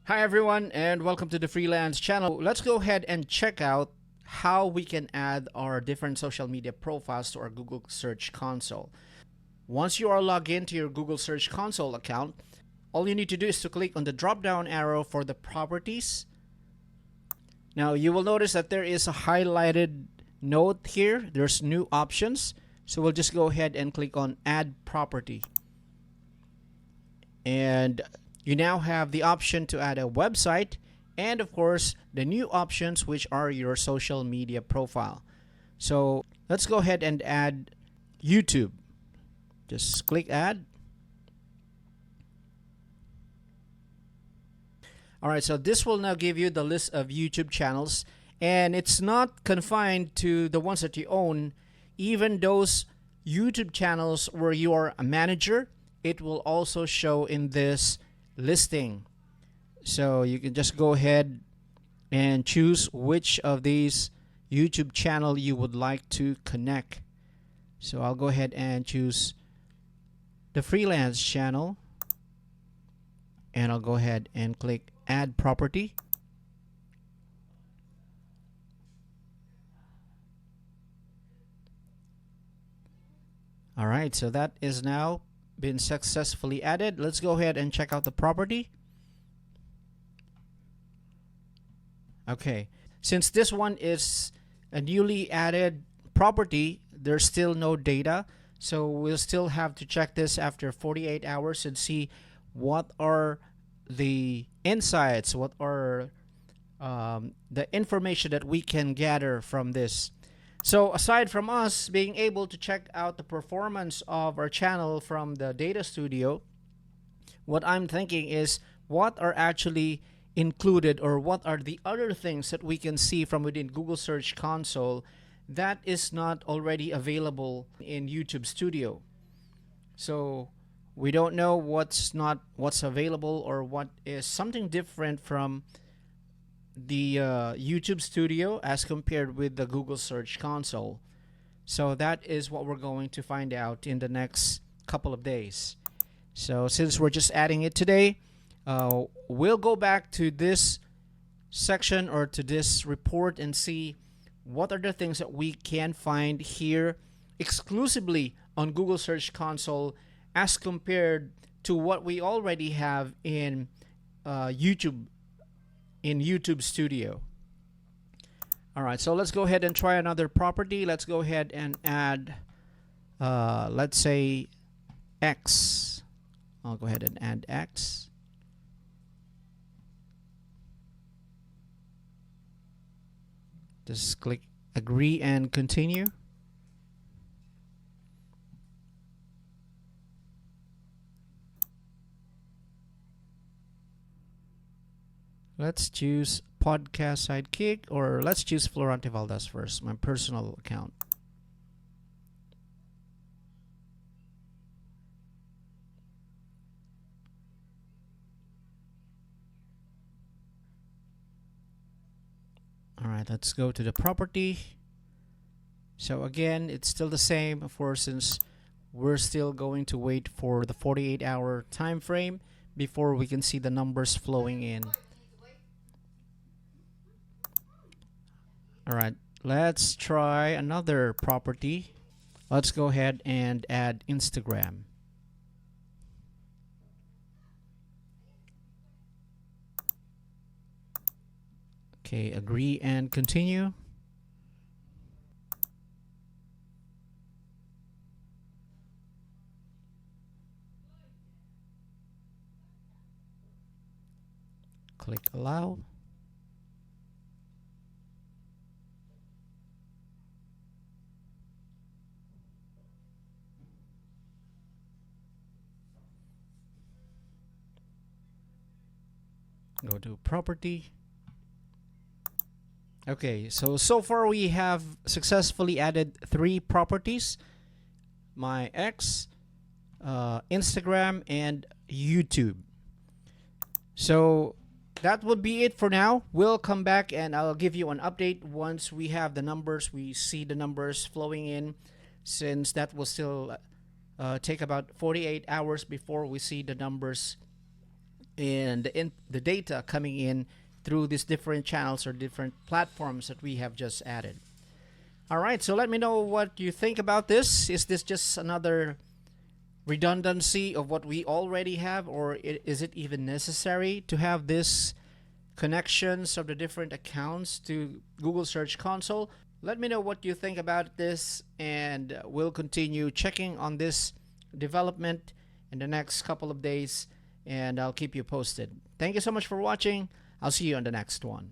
Hi everyone and welcome to the Freelance channel. Let's go ahead and check out how we can add our different social media profiles to our Google Search Console. Once you are logged into your Google Search Console account, all you need to do is to click on the drop down arrow for the properties. Now you will notice that there is a highlighted note here. There's new options. So we'll just go ahead and click on add property. And you now have the option to add a website and of course the new options, which are your social media profile. So let's go ahead and add YouTube. Just click add. Alright, so this will now give you the list of YouTube channels, and it's not confined to the ones that you own. Even those YouTube channels where you are a manager, it will also show in this listing. So you can just go ahead and choose which of these YouTube channel you would like to connect. So I'll go ahead and choose the Freelance channel, and I'll go ahead and click add property. Alright, so that is now been successfully added. Let's go ahead and check out the property. Okay, since this one is a newly added property, there's still no data, so we'll still have to check this after 48 hours and see what are the insights, what are the information that we can gather from this. So aside from us being able to check out the performance of our channel from the data studio, what I'm thinking is what are actually included, or what are the other things that we can see from within Google Search Console that is not already available in YouTube Studio. So we don't know what's available, or what is something different from the YouTube Studio as compared with the Google Search Console. So that is what we're going to find out in the next couple of days. So since we're just adding it today, we'll go back to this section or to this report and see what are the things that we can find here exclusively on Google Search Console as compared to what we already have in YouTube Studio. Alright, so let's go ahead and try another property. Let's go ahead and add let's say X. I'll go ahead and add X. Just click agree and continue. Let's choose Podcast Sidekick, or let's choose Florante Valdez first, my personal account. Alright, let's go to the property. So again, it's still the same, of course, since we're still going to wait for the 48-hour time frame before we can see the numbers flowing in. Alright, let's try another property. Let's go ahead and add Instagram. Okay, agree and continue. Click allow. Go to property. Okay, so far we have successfully added 3 properties: my X, Instagram, and YouTube. So that would be it for now. We'll come back and I'll give you an update once we have the numbers, we see the numbers flowing in, since that will still take about 48 hours before we see the numbers and the data coming in through these different channels or different platforms that we have just added. All right, so let me know what you think about this. Is this just another redundancy of what we already have, or is it even necessary to have this connections of the different accounts to Google Search Console? Let me know what you think about this, and we'll continue checking on this development in the next couple of days, and I'll keep you posted. Thank you so much for watching. I'll see you on the next one.